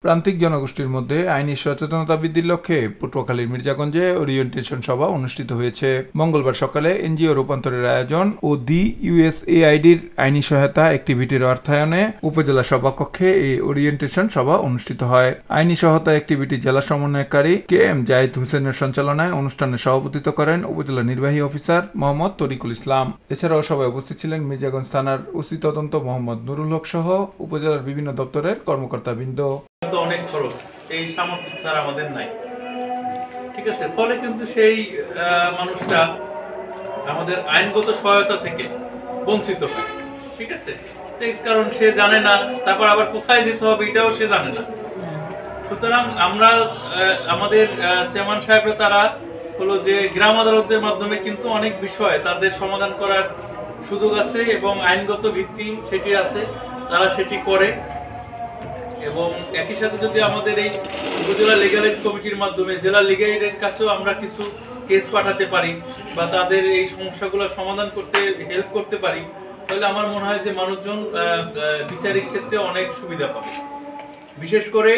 প্রান্তিক জনগোষ্ঠীর মধ্যে আইনি সচেতনতা বৃদ্ধির লক্ষ্যে পটুয়াখালীর মির্জাগঞ্জে ওরিয়েন্টেশন সভা অনুষ্ঠিত হয়েছে। মঙ্গলবার সকালে এনজিও রূপান্তরের আয়োজন ও দি ইউএসএআইডির আইনি সহায়তা অ্যাক্টিভিটির অর্থায়নে উপজেলা সভাকক্ষে এই ওরিয়েন্টেশন সভা অনুষ্ঠিত হয়। আইনি সহায়তা অ্যাক্টিভিটি জেলা সমন্বয়কারী কে এম জাহিদ হোসেনের সঞ্চালনায় অনুষ্ঠানে সভাপতিত্ব করেন উপজেলা নির্বাহী অফিসার মোহাম্মদ তরিকুল ইসলাম। এছাড়াও সভায় উপস্থিত ছিলেন মির্জাগঞ্জ থানার ওসি তদন্ত মোহাম্মদ নুরুল হক সহ উপজেলার বিভিন্ন দপ্তরের কর্মকর্তাবৃন্দ। অনেক খরচ, এই সামর্থ্য স্যার আমাদের নাই, ঠিক আছে। ফলে কিন্তু সেই মানুষটা আমাদের আইনগত সহায়তা থেকে বঞ্চিত হয়, ঠিক আছে। কারণ সে জানে না, তারপর আবার কোথায় যেতে হবে এটাও সে জানে না। সুতরাং আমরা আমাদের চেয়ারম্যান সাহেবরা তারা হলো যে গ্রাম আদালতের মাধ্যমে কিন্তু অনেক বিষয় তাদের সমাধান করার সুযোগ আছে এবং আইনগত ভিত্তি সেটি আছে, তারা সেটি করে। এবং একই সাথে যদি আমাদের এই উপজেলা লিগ্যাল এইড কমিটির মাধ্যমে জেলা লিগ্যাল এইডের কাছেও আমরা কিছু কেস পাঠাতে পারি বা তাদের এই সমস্যাগুলো সমাধান করতে হেল্প করতে পারি, তাহলে আমার মনে হয় যে মানুষজন বিচারিক ক্ষেত্রে অনেক সুবিধা পাবে। বিশেষ করে